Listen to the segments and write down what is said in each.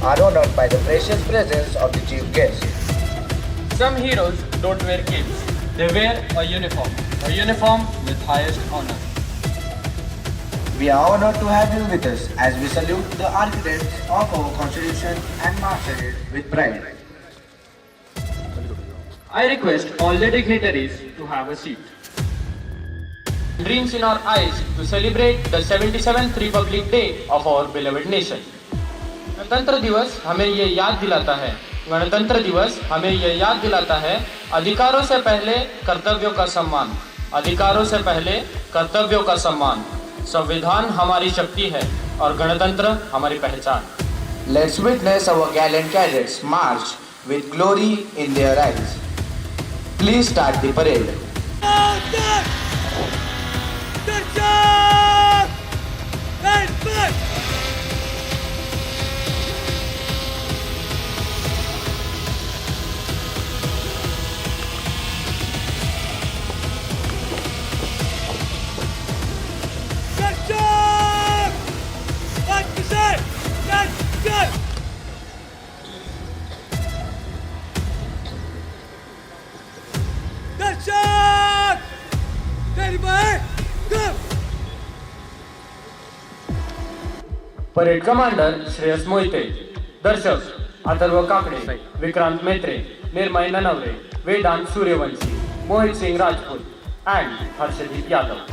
are honored by the precious presence of the chief guest. Some heroes don't wear capes. They wear a uniform with highest honor. We are honored to have you with us as we salute the architects of our Constitution and marshal it with pride. I request all the dignitaries to have a seat. Dreams in our eyes to celebrate the 77th Republic Day of our beloved nation. गणतंत्र दिवस हमें ये याद दिलाता है गणतंत्र दिवस हमें ये याद दिलाता है अधिकारों से पहले कर्तव्यों का सम्मान अधिकारों से पहले कर्तव्यों का सम्मान संविधान हमारी शक्ति है और गणतंत्र हमारी पहचान. Let's witness our gallant cadets march with glory in their eyes. Please start the parade. Parade commander Shreyas Mohite, Darshak Atharva Kakade, Vikrant Metre, Nirmay Nanaware, Vedant Suryavanshi, Mohit Singh Rajput and Harshdeep Yadav.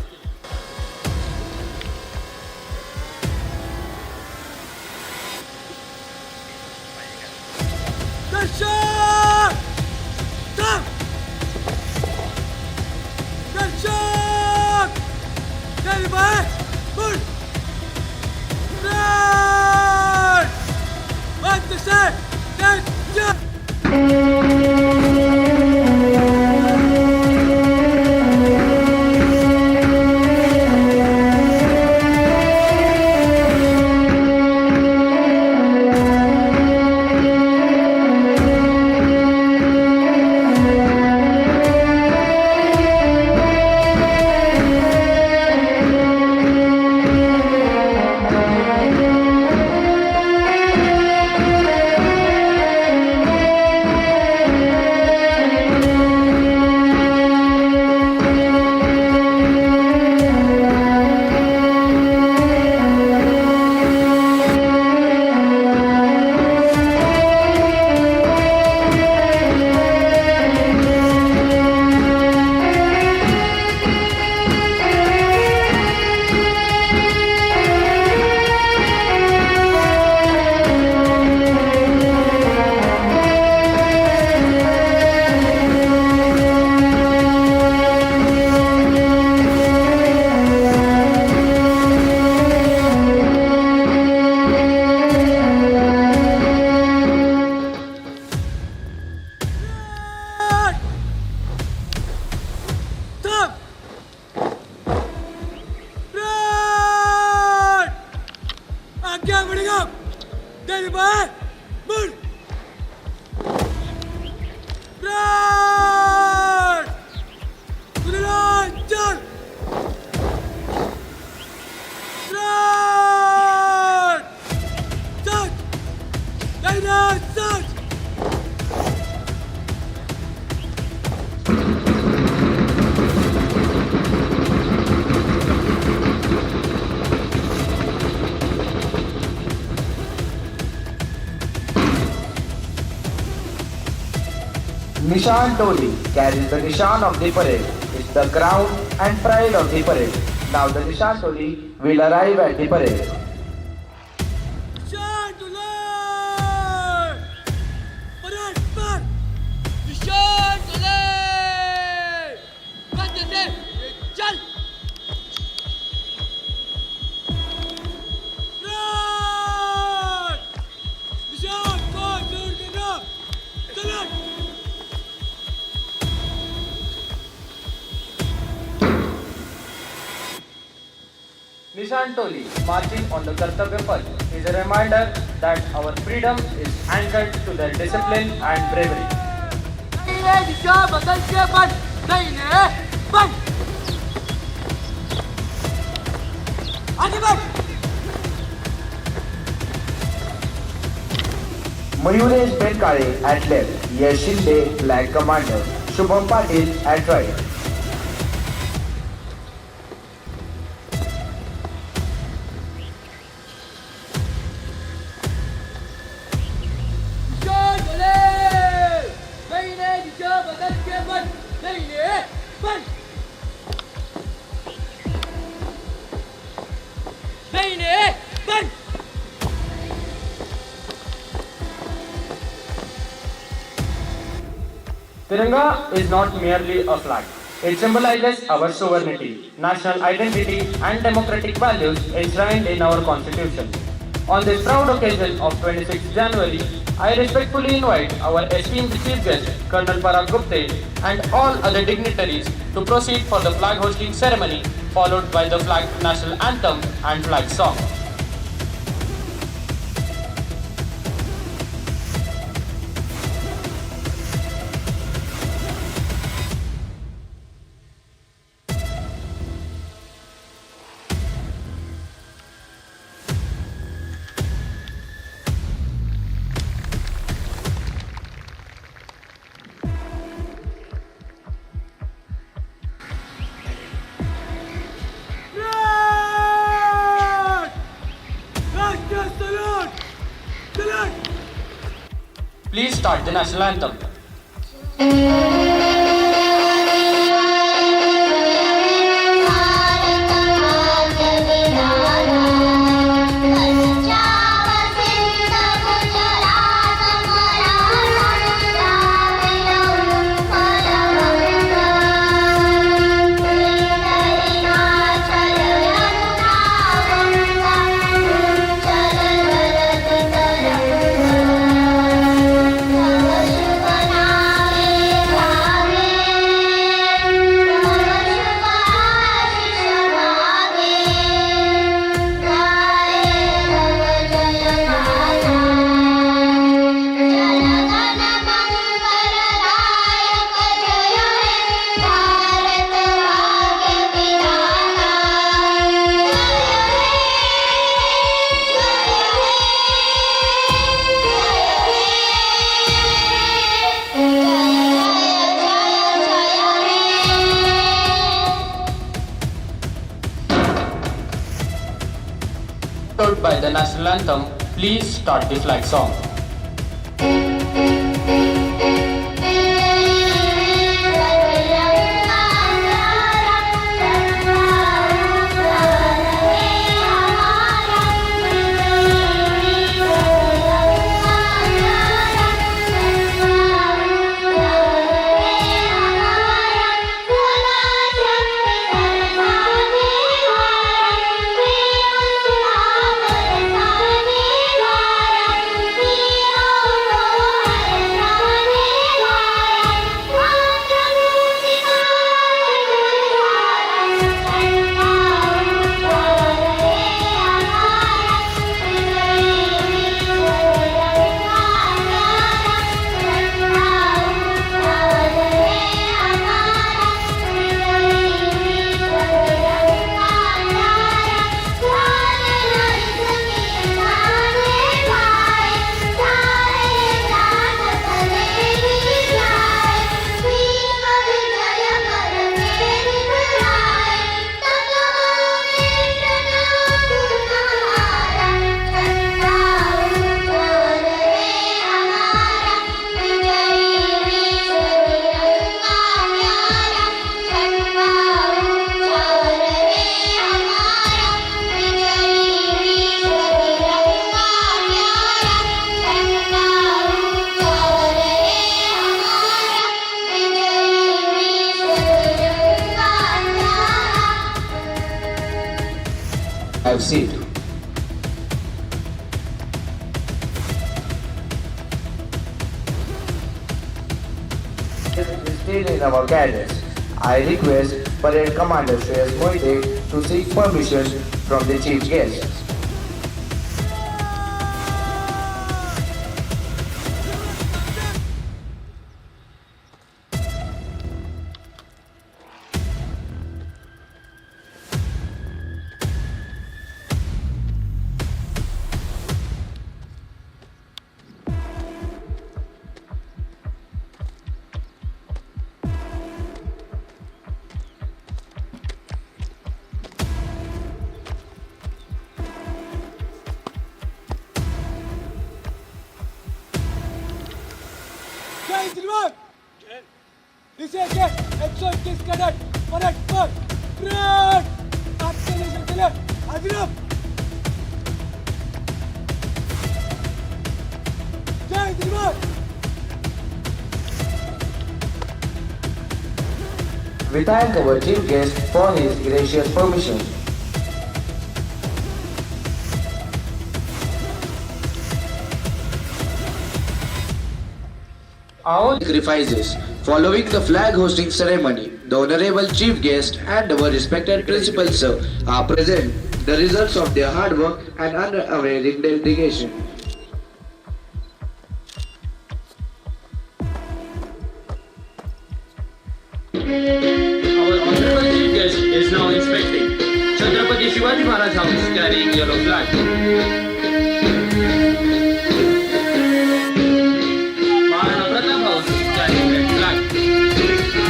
Nishan Toli carries the Nishan of the parade. It's the crown and pride of the parade. Now the Nishan Toli will arrive at the parade. Nishan Toli marching on the Kartavya Path is a reminder that our freedom is anchored to their discipline and bravery. Mayuresh Benkale at left, Yash Shinde, flag commander, Shubham Patil at right. Tiranga is not merely a flag. It symbolizes our sovereignty, national identity, and democratic values enshrined in our constitution. On this proud occasion of 26 January, I respectfully invite our esteemed Chief Guest, Colonel Parag Gupte, and all other dignitaries to proceed for the flag hosting ceremony, followed by the flag national anthem and flag song. Please start the national anthem. Followed by the national anthem, please start the flag song. Have seat. Still in our guidance, I request Parade Commander Shreyas Moite to seek permission from the Chief Guest. 121 cadet parade पर parade आपके लिए चले हाजिर जय दिलवर We thank our chief guest for his gracious permission. आओ Sacrifices. Following the flag hosting ceremony, the honorable chief guest and our respected principal sir are present the results of their hard work and unwavering dedication. Our honorable chief guest is now inspecting Chhatrapati Shivaji Maharaj House carrying yellow flag. Maharana Pratap House carrying red flag.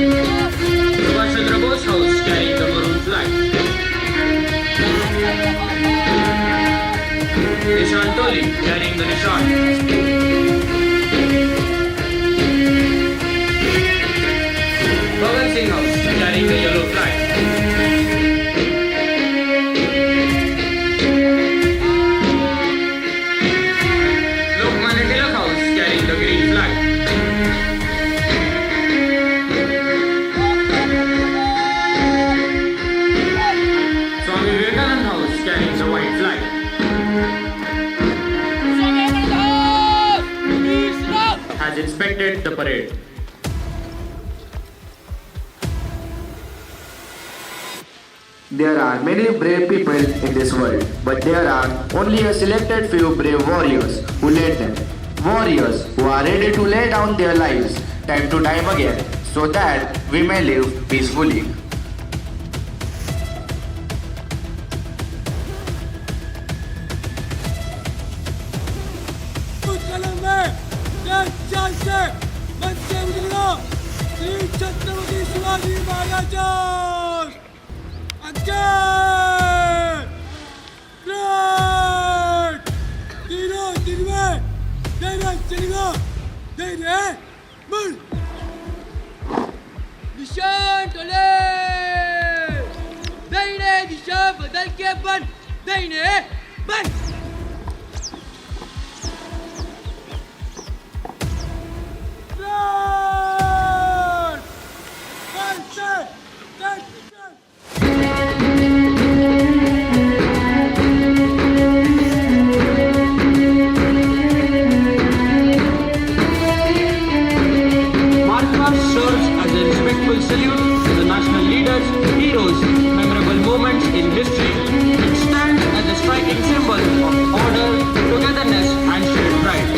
Subhash Chandra Bose House carrying the maroon flag. Nishan Toli carrying the Nishan. Bhagat Singh House carrying the yellow flag. Lokmanya Tilak House carrying the green flag. Swami Vivekanand House carrying the white flag. Has inspected the parade. There are many brave people in this world, but there are only a selected few brave warriors who lead them. Warriors who are ready to lay down their lives time to time again so that we may live peacefully. कलम में चाल से बच्चे उजला श्री छत्रपति शिवाजी महाराज आगे तीनों दिन में धैर्य चलेगा धैर्य मुड़ निशान टोले दाहिने दिशा बदल के बन दाहिने बन March past serves as a respectful salute to the national leaders, heroes, memorable moments in history. It stands as a striking symbol of order, togetherness, and shared pride.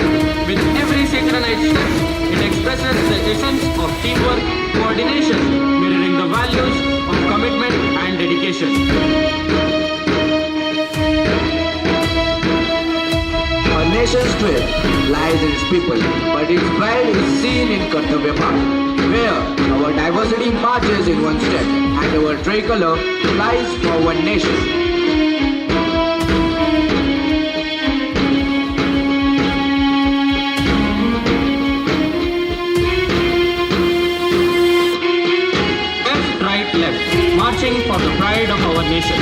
With every synchronized step, it expresses the essence of teamwork, coordination, mirroring the values of commitment and dedication. Our nation's strength lies in its people, but its pride is seen in Kartavya Park, where our diversity marches in one step and our tricolor flies for one nation. Left, right, left, marching for the pride of our nation.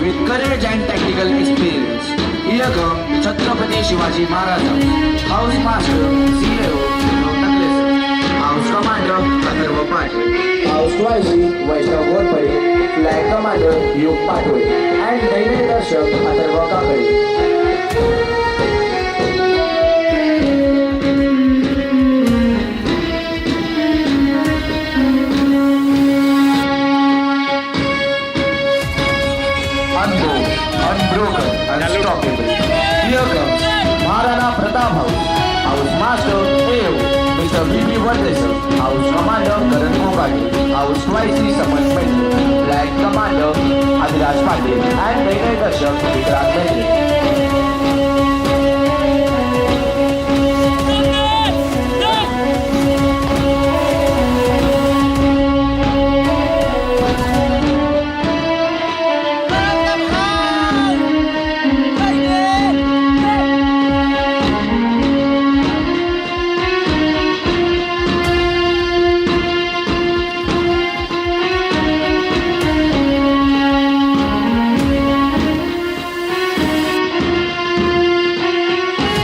With courage and tactical experience, here come Chhatrapati Shivaji Maharaj, House Master, CEO, House Commander, Atharva Patil, House Twice, Vaishnav Ghorpade, Flag Commander, Yug Patway, and Daily Darshak, Atharva Kakade. Unbroken, unstoppable. Here comes Maharana Pratap House, House Master A.O. Mr. Mr. V.P. Verdeser, House Commander Karan Kokade, House YC Saman Mehta, Flag Commander Adhiraj Patil, and Dainay Darshak Vikrant Mehta.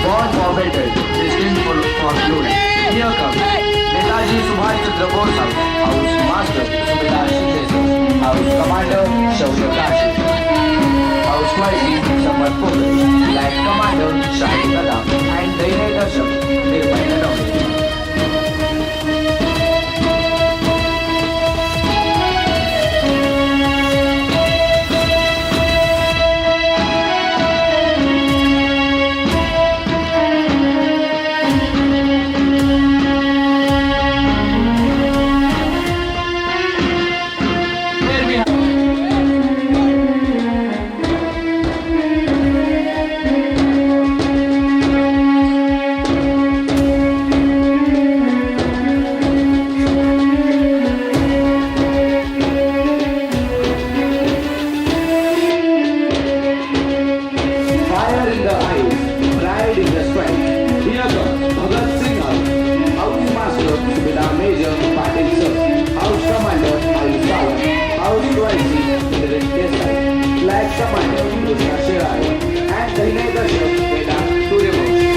Born for battle, destined for glory. Here comes Netaji Subhash Chandra Bose House, House Master Subedar Shinde, House Commander Shaurya Kashi, House YC Samar Pogal, Flag Commander Shahid Kadam, and Dainay Darshak Nirvay Nadam. Here we have fire in the eyes, pride in the strength. Here comes Bhagat Singh House, House Master Subedar Major Patil Sir, House Commander Ayush Sawan, House YC Indiran Desai, Flag Commander Krishna Shirai, and Dainay Darshak Vedant Suryavanshi.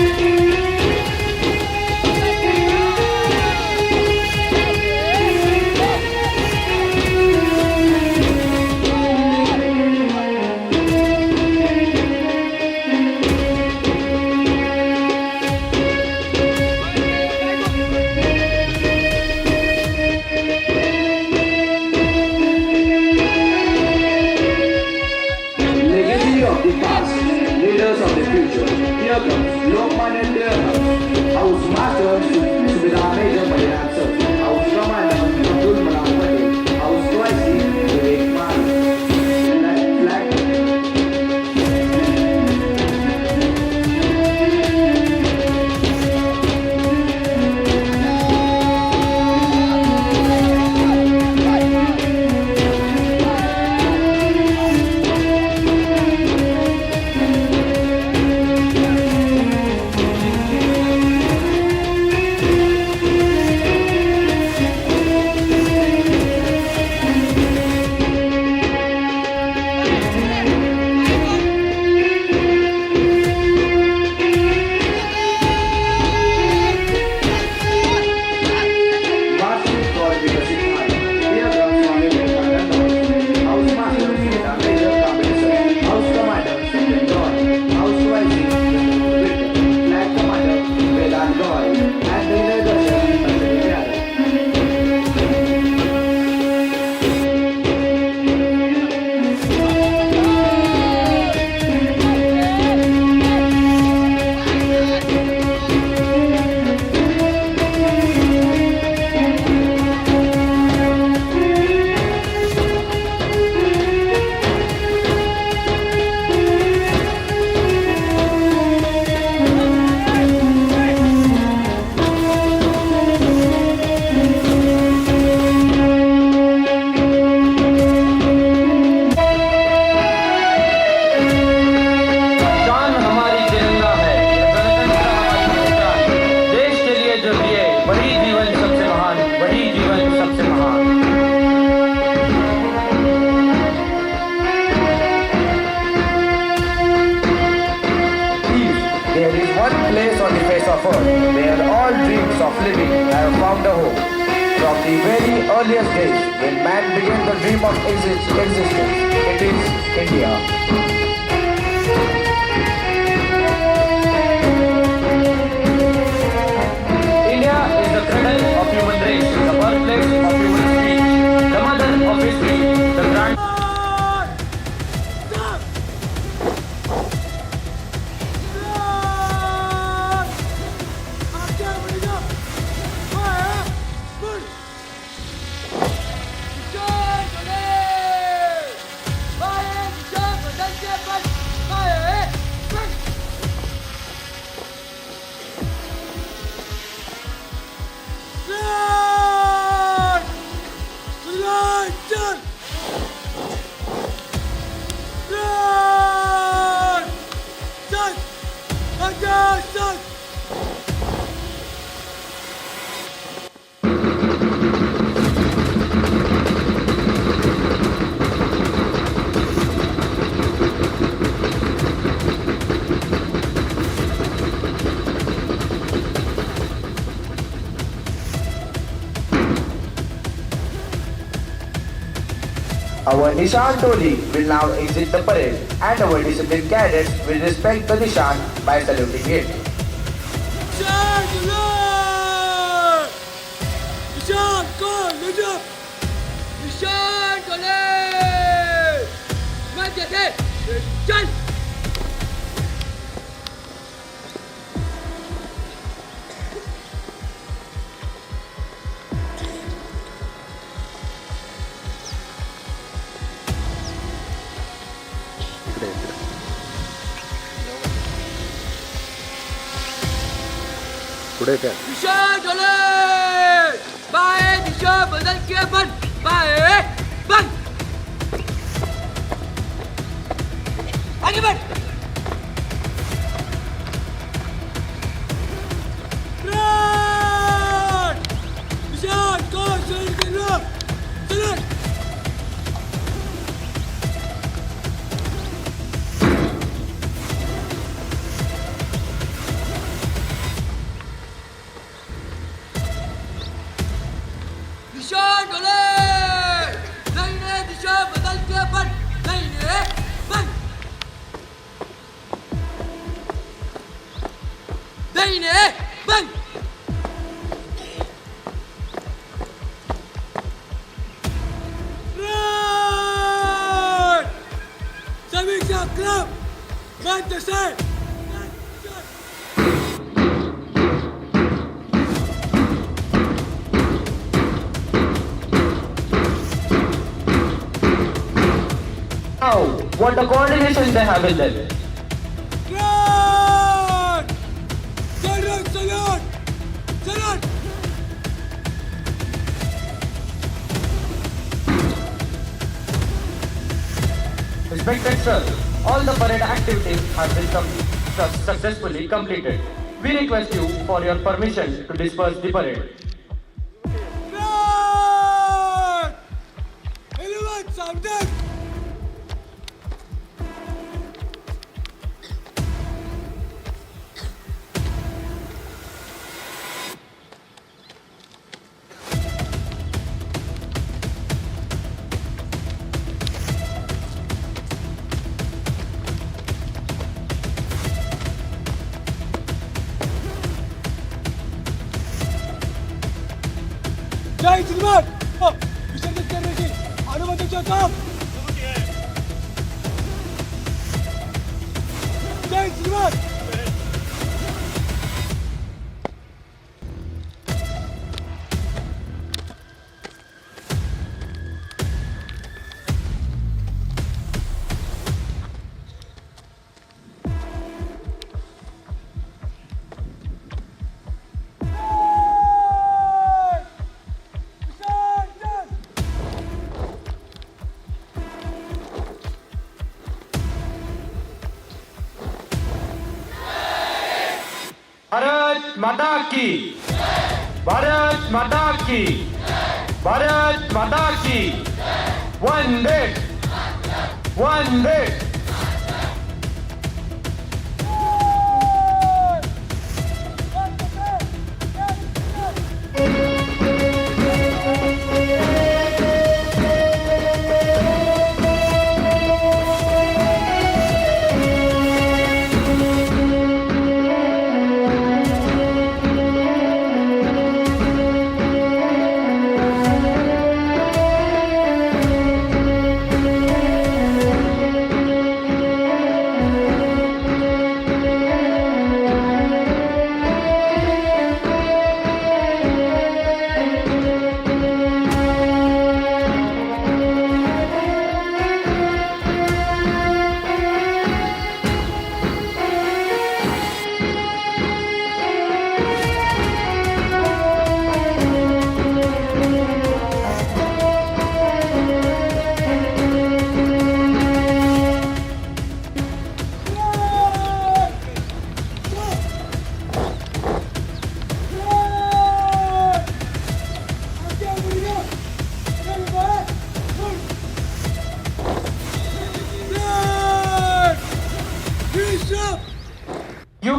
Legacy of the past, leaders of the future. Here comes Lokman and House, House Master Subedar Major Baliram Sir, House Commander Abdul Manaf Patel, House YC Vivek Mali, Flag Master for Vikasik Mali. Here comes Swami Vivekananda, House Master Subedar Major Kamil Sir, House Commander Satyan Roy, House YC Victor, Flag Commander Vedant Roy, and Dainay Darshak Ashwini Yadav. शान हमारी तिरंगा है, गणतंत्र हमारी पहचान। देश के लिए जो दिए वही जीवन सबसे महान, वही जीवन सबसे महान। If there is one place on the face of earth where all dreams of living have found a home, from the very earliest days when man began the dream of existence, it is India. India is the cradle of human race, the birthplace of human speech, the mother of history, the grand. Stop! Attention! Run! Set! Attention! Our Nishan Toli will now exit the parade and our disciplined cadets will respect the Nishan by saluting it. Nishan alert! Nishan call leader! Nishan alert! मैं जैसे चल! पुढे काय दिशा ढोले बाएं दिशा बदल के बंद बाएं बंद आगे बढ़ रन दिशा को चल के लो चलो दिशा ढोले नहीं ने दिशा बदल के बंद नहीं ने बंद नहीं ने बंद रन समीक्षा क्लब बंद से Wow, what a coordination they have in them. Run! Salute! Salute! Salute! Respected sir, all the parade activities have been successfully completed. We request you for your permission to disperse the parade. Run! Anyone something? जय श्रीमान विसर्जित करण्याची अनुमतीचे काम जय श्रीमान भारत माता की, भारत माता की, भारत माता की, वंदे वंदे।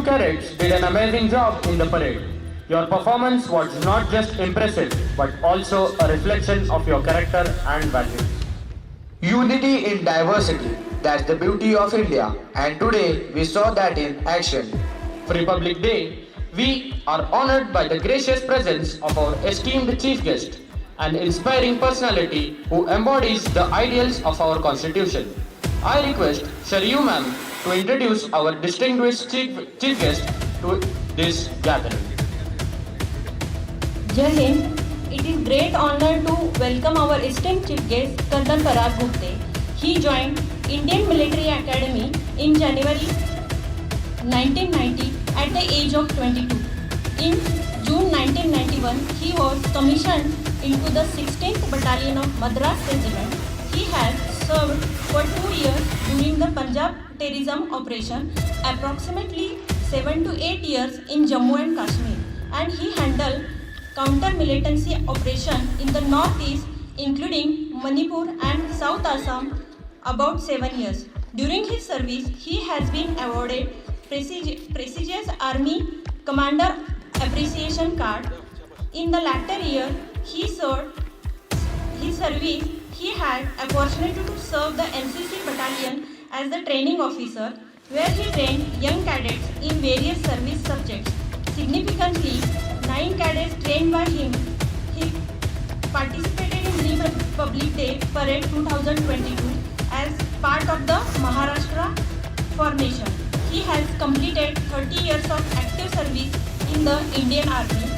cadets did an amazing job in the parade. Your performance was not just impressive, but also a reflection of your character and values. Unity in diversity, that's the beauty of India, and today we saw that in action. For Republic Day, we are honored by the gracious presence of our esteemed chief guest, an inspiring personality who embodies the ideals of our constitution. I request Shariyu ma'am to introduce our distinguished chief guest to this gathering. Jai Hind. It is great honor to welcome our esteemed chief guest Colonel Parag Gupte. He joined Indian Military Academy in January 1990 at the age of 22. In June 1991, he was commissioned into the 16th Battalion of Madras Regiment. He has served for 2 years during the Punjab terrorism operation, approximately 7 to 8 years in Jammu and Kashmir, and he handled counter-militancy operation in the northeast, including Manipur and South Assam, about 7 years. During his service, he has been awarded prestigious Army Commander Appreciation Card. In the latter year, his service, he had opportunity to serve the NCC battalion as the training officer, where he trained young cadets in various service subjects. Significantly, 9 cadets trained by him. He participated in Republic Day Parade 2022 as part of the Maharashtra formation. He has completed 30 years of active service in the Indian Army.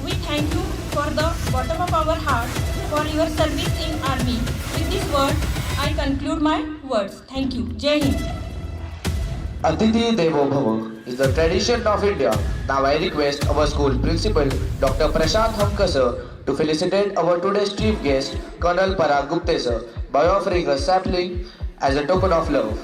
We thank you for the bottom of our heart for your service in Army. With this word, I conclude my words. Thank you. Jai Hind. Atiti Devo Bhava is the tradition of India. Now I request our school principal, Dr. Prashant Hamka sir, to felicitate our today's chief guest, Colonel Parag Gupte sir, by offering a sapling as a token of love.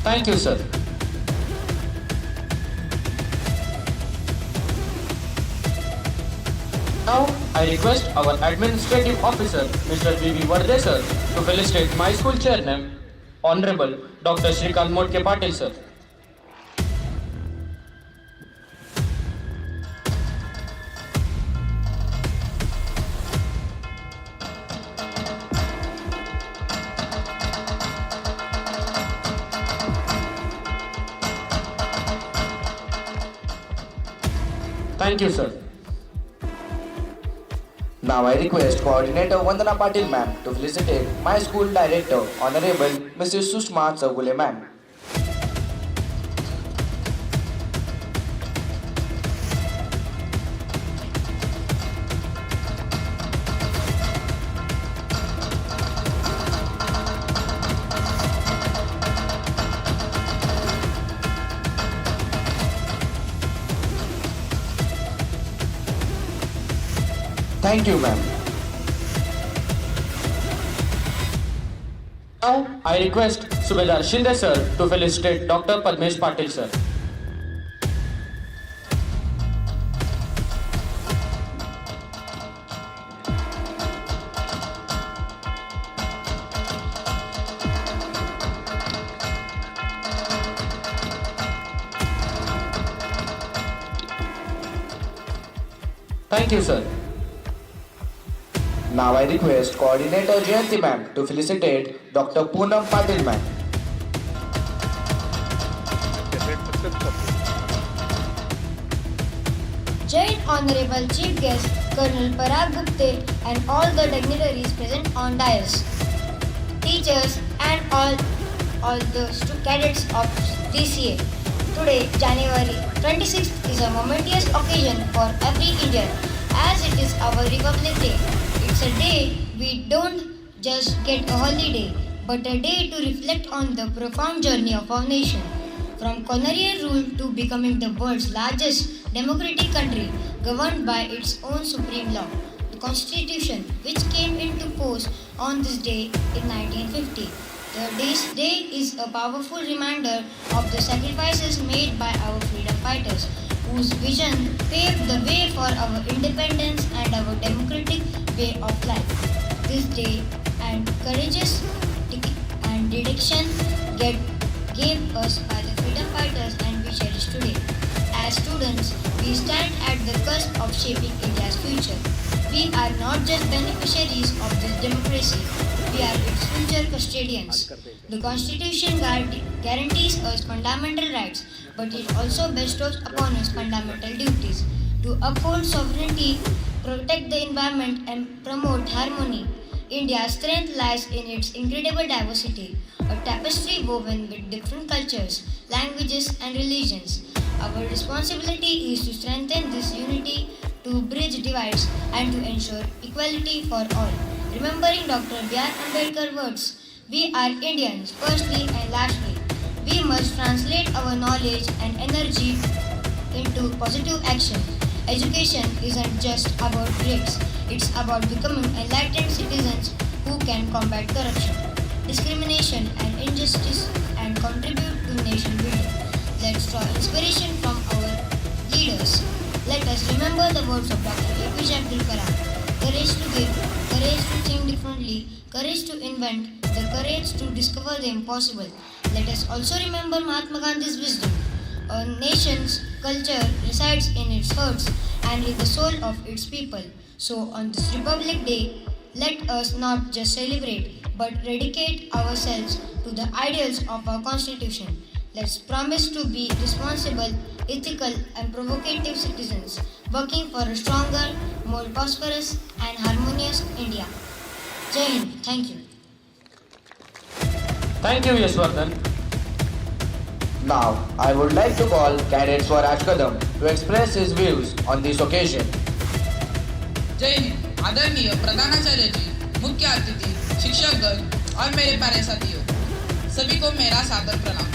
Thank you, sir. Now, I request our administrative officer, Mr. V.V. Vardhe sir, to felicitate my school chairman, Honorable Dr. Shrikant Motke Patil sir. Thank you, sir. Now I request Coordinator Vandana Patil ma'am to felicitate my school director, Honorable Mrs. Sushma Chagule ma'am. Thank you, ma'am. Now, I request Subedar Shinde sir to felicitate Dr. Padmesh Patil sir. Thank you, sir. Now I request Coordinator Jayanti ma'am to felicitate Dr. Poonam Patil ma'am. Joint Honorable Chief Guest Colonel Parag Gupte and all the dignitaries present on dais, teachers and all the cadets of DCA. Today, January 26th is a momentous occasion for every Indian as it is our Republic Day. It's a day we don't just get a holiday, but a day to reflect on the profound journey of our nation. From colonial rule to becoming the world's largest democratic country governed by its own supreme law, the Constitution, which came into force on this day in 1950. This day is a powerful reminder of the sacrifices made by our freedom fighters, whose vision paved the way for our independence and our democratic way of life. This day and courageous and dedication gave us by the freedom fighters and we cherish today. As students, we stand at the cusp of shaping India's future. We are not just beneficiaries of this democracy, we are its future custodians. The Constitution guarantees us fundamental rights, but it also bestows upon us fundamental duties to uphold sovereignty, protect the environment, and promote harmony. India's strength lies in its incredible diversity, a tapestry woven with different cultures, languages, and religions. Our responsibility is to strengthen this unity, to bridge divides, and to ensure equality for all. Remembering Dr. B.R. Ambedkar's words, we are Indians, firstly and lastly. We must translate our knowledge and energy into positive action. Education isn't just about grades, it's about becoming enlightened citizens who can combat corruption, discrimination, and injustice and contribute to nation building. Let's draw inspiration from our leaders. Let us remember the words of Dr. APJ Abdul Kalam. Courage to give, courage to think differently, courage to invent, the courage to discover the impossible. Let us also remember Mahatma Gandhi's wisdom. A nation's culture resides in its hearts and in the soul of its people. So on this Republic Day, let us not just celebrate but dedicate ourselves to the ideals of our Constitution. Let's promise to be responsible, ethical, and provocative citizens, working for a stronger, more prosperous, and harmonious India. Jai Hind. Thank you. Thank you, Yashwardhan. Now, I would like to call Cadet Swaraj Kadam to express his views on this occasion. जय हिंद। आदरणीय प्रधानाचार्य जी, मुख्य अतिथि, शिक्षकगण और मेरे प्यारे साथियों, सभी को मेरा सादर प्रणाम।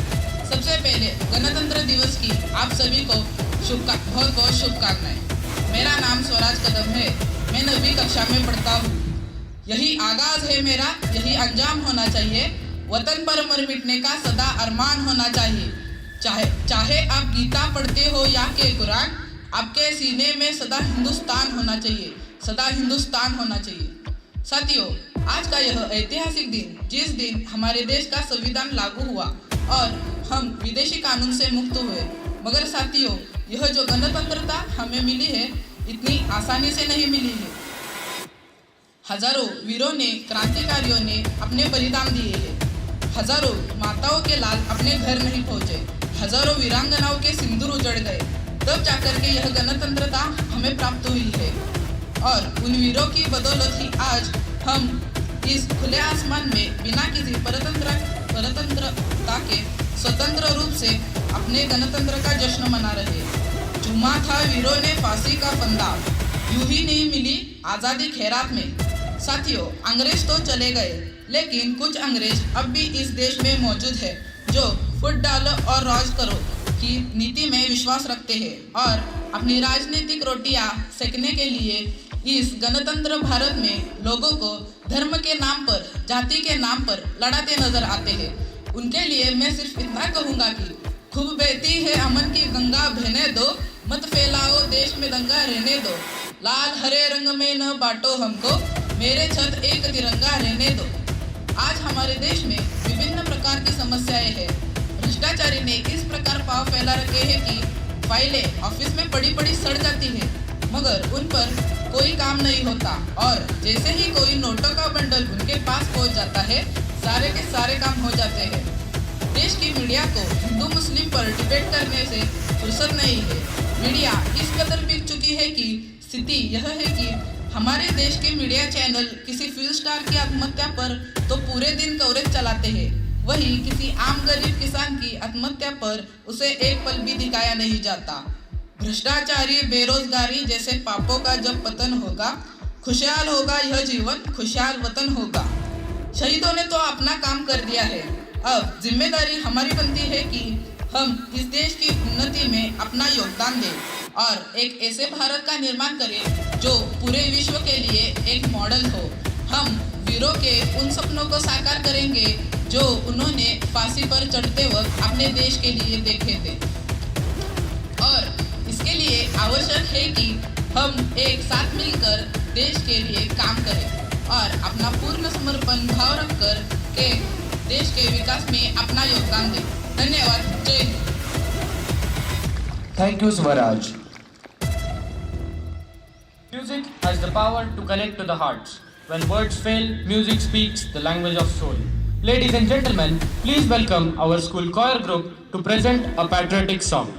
सबसे पहले गणतंत्र दिवस की आप सभी को बहुत बहुत शुभकामनाएं। मेरा नाम स्वराज कदम है, मैं 9वीं कक्षा में पढ़ता हूँ। यही आगाज है मेरा, यही अंजाम होना चाहिए। वतन पर मर मिटने का सदा अरमान होना चाहिए। चाहे आप गीता पढ़ते हो या के कुरान, आपके सीने में सदा हिंदुस्तान होना चाहिए, सदा हिंदुस्तान होना चाहिए। साथियों, आज का यह ऐतिहासिक दिन, जिस दिन हमारे देश का संविधान लागू हुआ और हम विदेशी कानून से मुक्त हुए, मगर साथियों, यह जो गणतंत्रता हमें मिली है, इतनी आसानी से नहीं मिली है। हजारों वीरों ने, क्रांतिकारियों ने अपने बलिदान दिए हैं। हजारों माताओं के लाल अपने घर नहीं पहुंचे, हजारों वीरांगनाओं के सिंदूर उजड़ गए, तब जाकर के यह गणतंत्रता हमें प्राप्त हुई है। और उन वीरों की बदौलत ही आज हम इस खुले आसमान में बिना किसी परतंत्रता के स्वतंत्र रूप से अपने गणतंत्र का जश्न मना रहे। चूमा था वीरों ने फांसी का फंदा, यूं ही नहीं मिली आज़ादी खैरात में। साथियों, अंग्रेज तो चले गए, लेकिन कुछ अंग्रेज अब भी इस देश में मौजूद है, जो फुट डालो और राज करो की नीति में विश्वास रखते हैं और अपनी राजनीतिक रोटियां सेकने के लिए इस गणतंत्र भारत में लोगों को धर्म के नाम पर, जाति के नाम पर लड़ाते नजर आते हैं। उनके लिए मैं सिर्फ इतना कहूँगा कि खूब बहती है अमन की गंगा, बहने दो, मत फैलाओ देश में दंगा, रहने दो। लाल हरे रंग में न बांटो हमको, मेरे छत एक तिरंगा, रहने दो। आज हमारे देश में विभिन्न प्रकार की समस्याएं हैं। भ्रष्टाचारी ने इस प्रकार पाव फैला रखे हैं कि फाइलें ऑफिस में पड़ी पड़ी सड़ जाती है, मगर उन पर कोई काम नहीं होता और जैसे ही कोई नोटों का बंडल उनके पास पहुंच जाता है, सारे के सारे काम हो जाते हैं। देश की मीडिया को हिंदू मुस्लिम पर डिबेट करने से फुर्सत नहीं है। मीडिया इस कदर बिक चुकी है कि स्थिति यह है कि हमारे देश के मीडिया चैनल किसी फिल्म स्टार की आत्महत्या पर तो पूरे दिन कवरेज चलाते हैं, वहीं किसी आम गरीब किसान की आत्महत्या पर उसे एक पल भी दिखाया नहीं जाता। भ्रष्टाचारी, बेरोजगारी जैसे पापों का जब पतन होगा, खुशहाल होगा यह जीवन, खुशहाल वतन होगा। शहीदों ने तो अपना काम कर दिया है, अब जिम्मेदारी हमारी बनती है कि हम इस देश की उन्नति में अपना योगदान दें। और एक ऐसे भारत का निर्माण करें जो पूरे विश्व के लिए एक मॉडल हो। हम वीरों के उन सपनों को साकार करेंगे जो उन्होंने फांसी पर चढ़ते वक्त अपने देश के लिए देखे थे। और इसके लिए आवश्यक है कि हम एक साथ मिलकर देश के लिए काम करें और अपना पूर्ण समर्पण भाव रखकर के देश के विकास में अपना योगदान दें। धन्यवाद। जय Hind. Thank you, Swaraj. Music has the power to connect to the hearts. When words fail, music speaks the language of soul. Ladies and gentlemen, please welcome our school choir group to present a patriotic song.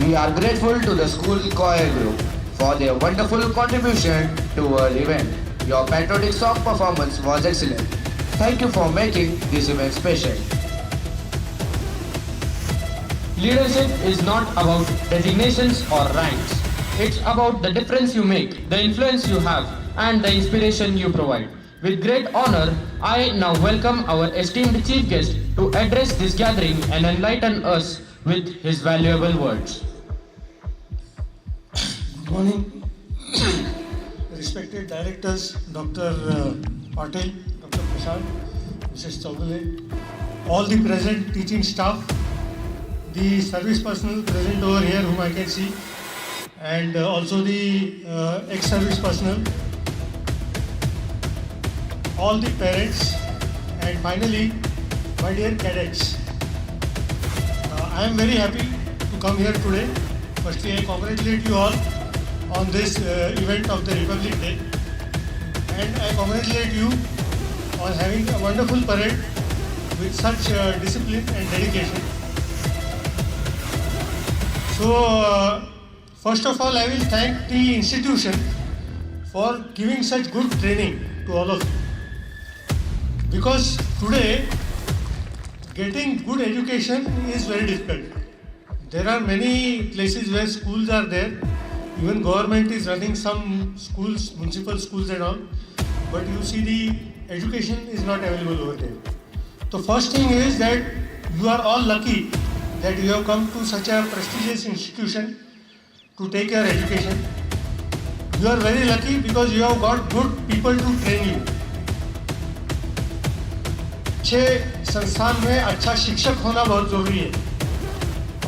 We are grateful to the school choir group for their wonderful contribution to our event. Your patriotic song performance was excellent. Thank you for making this event special. Leadership is not about designations or ranks. It's about the difference you make, the influence you have, and the inspiration you provide. With great honor, I now welcome our esteemed chief guest to address this gathering and enlighten us with his valuable words. Good morning, respected directors, Dr. Patel, Dr. Prashant, Mrs. Chaudhary, all the present teaching staff, the service personnel present over here whom I can see, and also the ex-service personnel, all the parents, and finally my dear cadets. I am very happy to come here today. Firstly, I congratulate you all on this event of the Republic Day, and I congratulate you on having a wonderful parade with such discipline and dedication. So, first of all, I will thank the institution for giving such good training to all of you. Because today, getting good education is very difficult. There are many places where schools are there. Even government is running some schools, municipal schools and all. But you see the education is not available over there. The first thing is that you are all lucky that you have come to such a prestigious institution to take your education. You are very lucky because you have got good people to train you. अच्छे संस्थान में अच्छा शिक्षक होना बहुत ज़रूरी है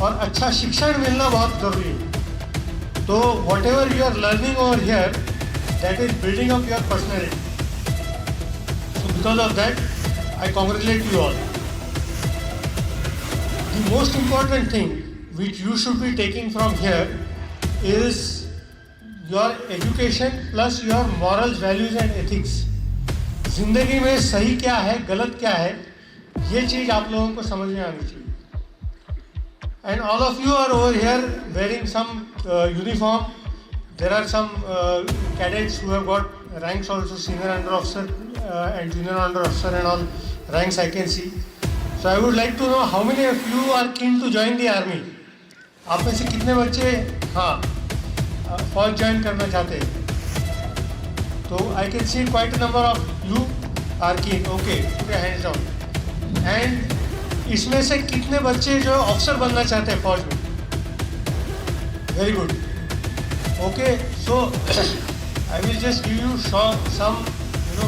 और अच्छा शिक्षण मिलना बहुत ज़रूरी है. तो whatever you are learning over here, that is building up your personality. So because of that, I congratulate you all. The most important thing which you should be taking from here is your education plus your morals, values and ethics. जिंदगी में सही क्या है, गलत क्या है, ये चीज़ आप लोगों को समझ में आनी चाहिए. And all of you are over here wearing some uniform. There are some cadets who have got ranks also, senior under officer and junior under officer and all ranks I can see. So I would like to know how many of you are keen to join the army. आप में से कितने बच्चे हाँ फौज join करना चाहते हैं? तो I can see quite a number of you are keen. Okay, put your hands down. And इसमें से कितने बच्चे जो ऑफिसर बनना चाहते हैं फौज में? Very good. Okay, so I will just give you some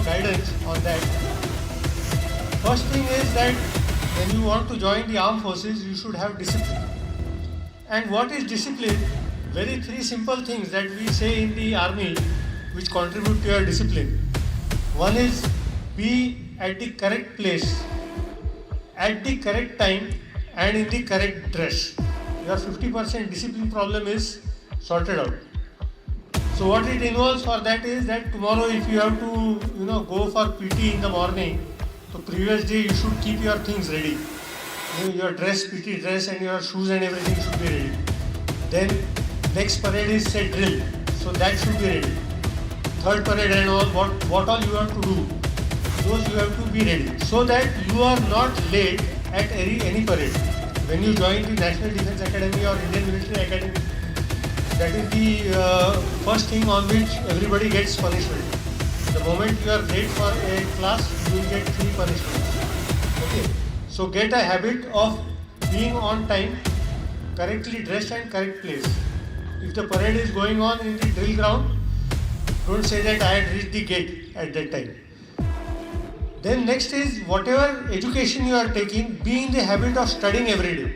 guidance on that. First thing is that when you want to join the armed forces, you should have discipline. And what is discipline? Very three simple things that we say in the army which contribute to your discipline. One is be at the correct place, at the correct time and in the correct dress. Your 50% discipline problem is sorted out. So what it involves for that is that tomorrow if you have to go for PT in the morning, so previous day you should keep your things ready. Your dress, PT dress and your shoes and everything should be ready. Then next parade is say drill, so that should be ready. Third parade and all, what all you have to do, those you have to be ready, so that you are not late at any parade. When you join the National Defence Academy or Indian Military Academy, that is the first thing on which everybody gets punishment. The moment you are late for a class, you will get 3 punishments. Okay, so get a habit of being on time, correctly dressed and correct place. If the parade is going on in the drill ground, don't say that I had reached the gate at that time. Then next is whatever education you are taking, be in the habit of studying every day.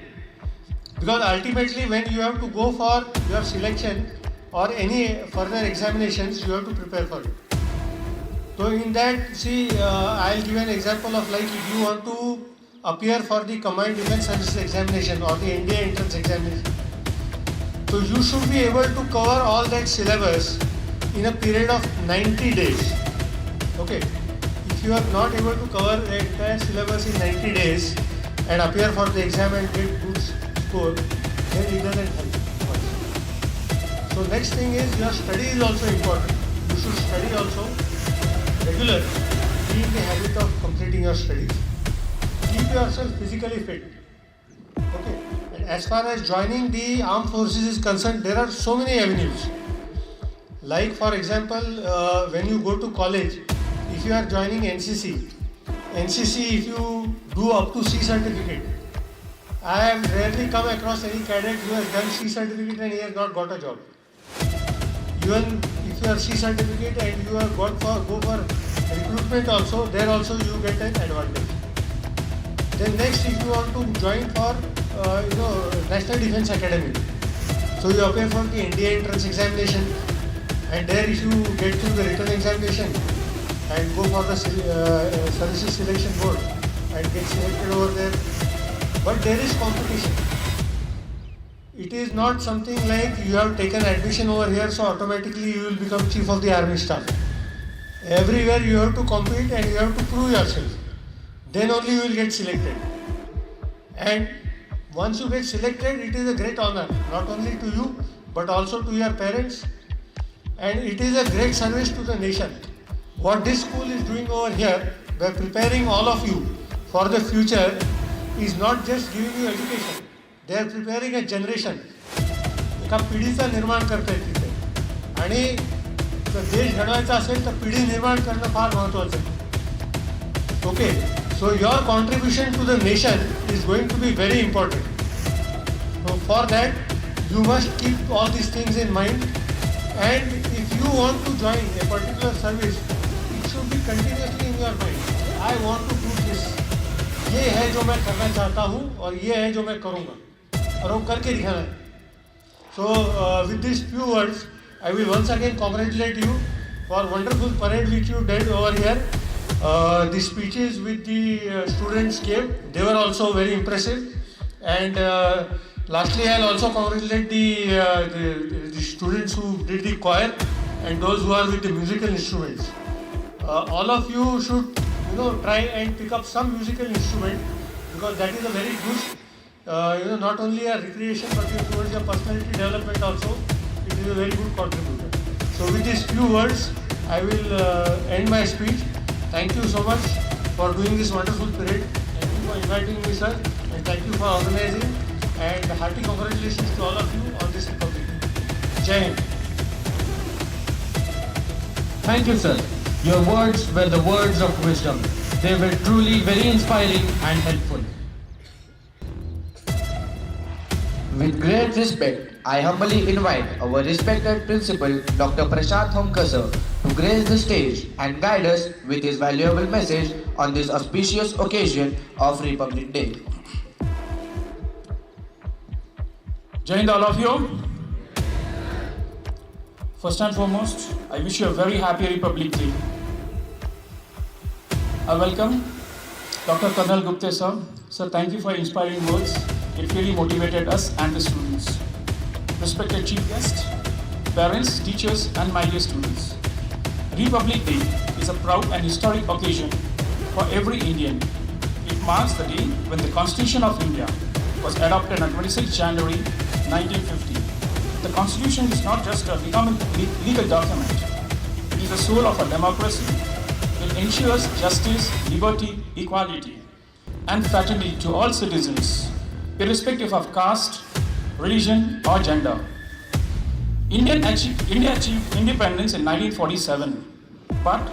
Because ultimately when you have to go for your selection or any further examinations, you have to prepare for it. So in that, see, I'll give an example of like if you want to appear for the Combined Defence Services examination or the NDA entrance examination. So you should be able to cover all that syllabus in a period of 90 days. Okay. If you are not able to cover the entire syllabus in 90 days and appear for the exam and get good score, then it doesn't help much. So next thing is your study is also important. You should study also. regular, be in the habit of completing your studies. Keep yourself physically fit. Okay. And as far as joining the armed forces is concerned, there are so many avenues. Like for example, when you go to college, if you are joining NCC, if you do up to C certificate, I have rarely come across any cadet who has done C certificate and he has not got a job. Even if you are C certificate and you have go for recruitment also, there also you get an advantage. Then next, if you want to join for National Defence Academy, so you appear for the NDA entrance examination, and there if you get through the written examination and go for the services selection board and get selected over there. But there is competition. It is not something like you have taken admission over here, so automatically you will become chief of the army staff. Everywhere you have to compete and you have to prove yourself. Then only you will get selected. And once you get selected, it is a great honor, not only to you, but also to your parents. And it is a great service to the nation. What this school is doing over here, by preparing all of you for the future, is not just giving you education. They are preparing a generation. एका पिढीचं निर्माण करतायत तिथे. आणि जर देश घडवायचा असेल तर पिढी निर्माण करणं फार महत्त्वाचं आहे. Okay. So your contribution to the nation is going to be very important. So for that, you must keep all these things in mind. And if you want to join a particular service, it should be continuously in your mind. I want to do this. ये है जो मैं करना चाहता हूँ और ये है जो मैं करूँगा और वो करके दिखाना है. So with these few words, I will once again congratulate you for wonderful parade which you did over here. The speeches with the students gave, they were also very impressive. And lastly, I'll also congratulate the students who did the choir and those who are with the musical instruments. All of you should try and pick up some musical instrument, because that is a very good, not only a recreation but towards your personality development also. It is a very good contributor. So with these few words, I will end my speech. Thank you so much for doing this wonderful parade. Thank you for inviting me, sir, and thank you for organizing. And hearty congratulations to all of you on this Republic Day. Jai Hind. Thank you, sir. Your words were the words of wisdom. They were truly very inspiring and helpful. With great respect, I humbly invite our respected principal, Dr. Prashant Homkar sir, to grace the stage and guide us with his valuable message on this auspicious occasion of Republic Day. Jai Hind, all of you. First and foremost, I wish you a very happy Republic Day. I welcome Dr. Colonel Gupte sir. Sir, thank you for inspiring words. It really motivated us and the students. Respected chief guests, parents, teachers, and my dear students. Republic Day is a proud and historic occasion for every Indian. It marks the day when the Constitution of India was adopted on 26 January 1950. The Constitution is not just a legal document. It is the soul of a democracy. It ensures justice, liberty, equality, and fraternity to all citizens, irrespective of caste, religion, or gender. India achieved independence in 1947, but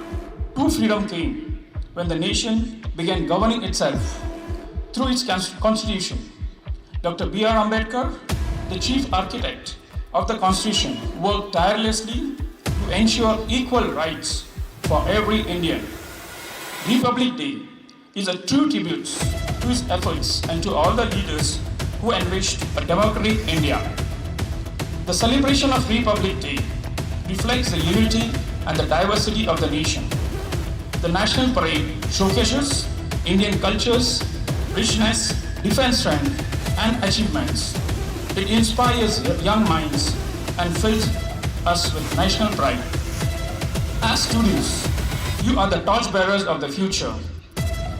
true freedom came when the nation began governing itself through its constitution. Dr. B.R. Ambedkar, the chief architect of the Constitution, worked tirelessly to ensure equal rights for every Indian. Republic Day is a true tribute to his efforts and to all the leaders who envisioned a democratic India. The celebration of Republic Day reflects the unity and the diversity of the nation. The National Parade showcases Indian cultures, richness, defense strength, and achievements. It inspires young minds and fills us with national pride. As students, you are the torchbearers of the future.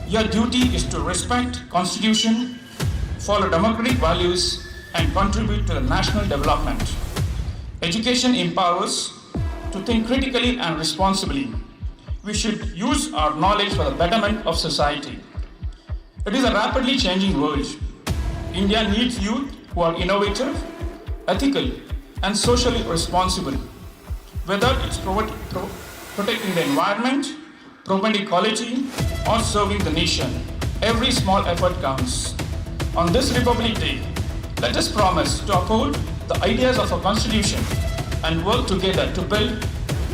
Your duty is to respect Constitution, follow democratic values, and contribute to the national development. Education empowers to think critically and responsibly. we should use our knowledge for the betterment of society. It is a rapidly changing world. India needs youth who are innovative, ethical, and socially responsible. Whether it's protecting the environment, promoting equality, or serving the nation, every small effort counts. On this Republic Day, let us promise to uphold the ideas of our Constitution and work together to build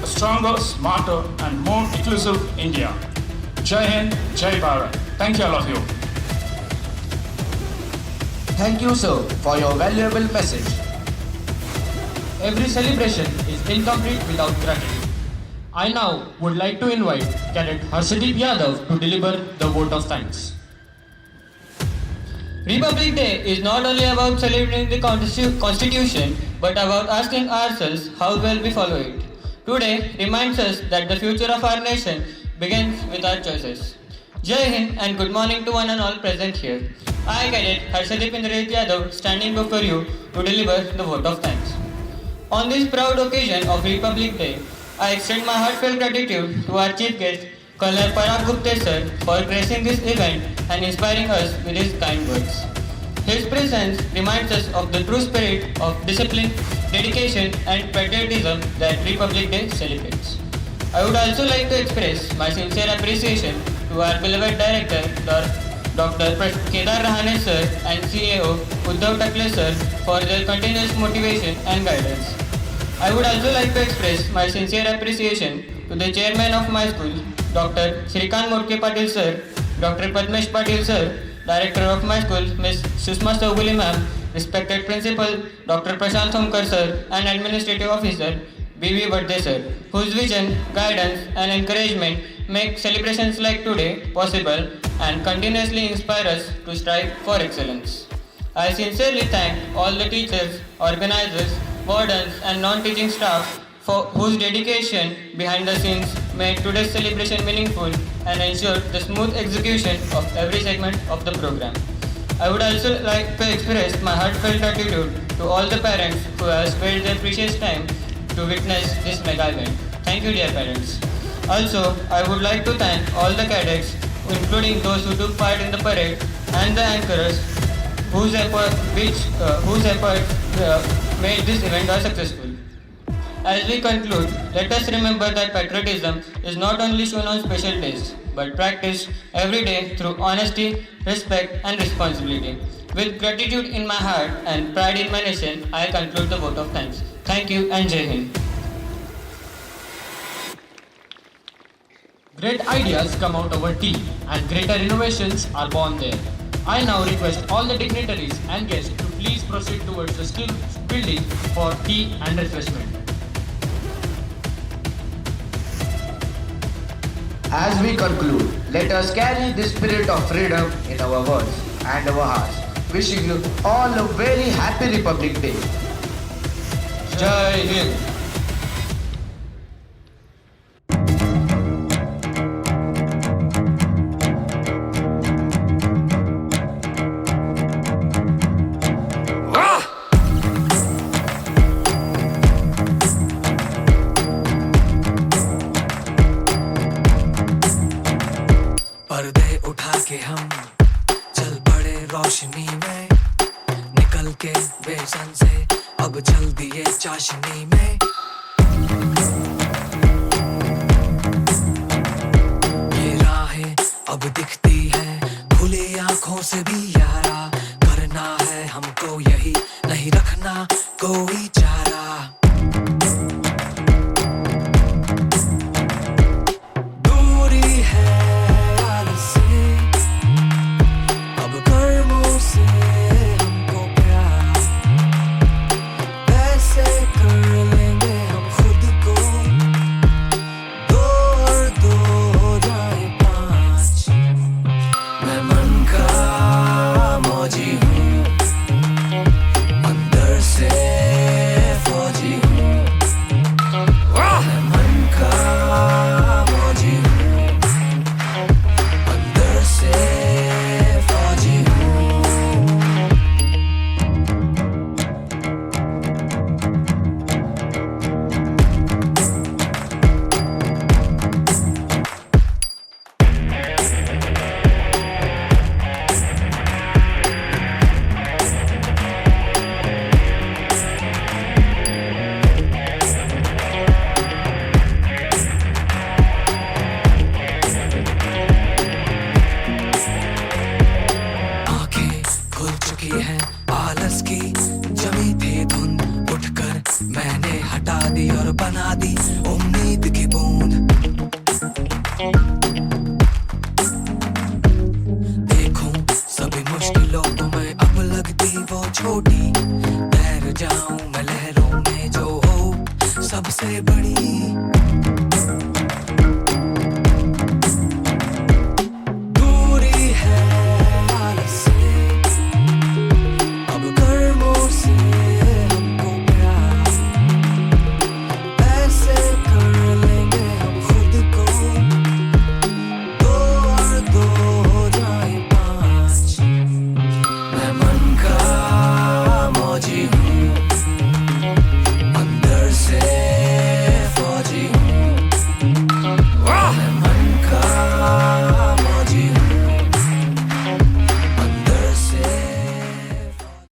a stronger, smarter, and more inclusive India. Jai Hind, Jai Bharat. Thank you, all of you. Thank you, sir, for your valuable message. Every celebration is incomplete without gratitude. I now would like to invite Cadet Harshdeep Yadav to deliver the vote of thanks. Republic Day is not only about celebrating the Constitution, but about asking ourselves how well we follow it. Today reminds us that the future of our nation begins with our choices. Jai Hind and good morning to one and all present here. I, Cadet Harshdeep Indrajit Yadav, standing before you to deliver the vote of thanks. On this proud occasion of Republic Day, I extend my heartfelt gratitude to our chief guest, Colonel Parag Gupte sir, for gracing this event and inspiring us with his kind words. His presence reminds us of the true spirit of discipline, dedication and patriotism that Republic Day celebrates. I would also like to express my sincere appreciation to our beloved director, Dr. Kedar Rahane sir and CAO Uddhav Takle sir for their continuous motivation and guidance. I would also like to express my sincere appreciation to the chairman of my school, Dr. Shrikant Motke Patil sir, Dr. Padmesh Patil sir, director of my school, Ms. Sushma Saubuli ma'am, respected principal, Dr. Prashant Thomkar sir, and administrative officer, B.V. Vadde sir, whose vision, guidance and encouragement make celebrations like today possible and continuously inspire us to strive for excellence. I sincerely thank all the teachers, organizers, wardens and non-teaching staff for whose dedication behind the scenes made today's celebration meaningful and ensured the smooth execution of every segment of the program. I would also like to express my heartfelt gratitude to all the parents who have spared their precious time to witness this mega event. Thank you, dear parents. Also, I would like to thank all the cadets, including those who took part in the parade, and the anchors whose efforts made this event successful. As we conclude, let us remember that patriotism is not only shown on special days, but practiced every day through honesty, respect and responsibility. With gratitude in my heart and pride in my nation, I conclude the vote of thanks. Thank you and Jai Hind. Great ideas come out of our tea and greater innovations are born there. I now request all the dignitaries and guests to please proceed towards the skill building for tea and refreshment. As we conclude, let us carry the spirit of freedom in our words and our hearts. Wishing you all a very happy Republic Day. Jai Hind. पर्दे उठा के हम चल पड़े रोशनी में, निकल के बेसन से अब चल दिए चाशनी में। और बना दी उम्मीद की बूंद। देखूं सभी मुश्किलों को मैं अब लगती वो छोटी, तैर जाऊं मैं लहरों में जो हो सबसे बड़ी।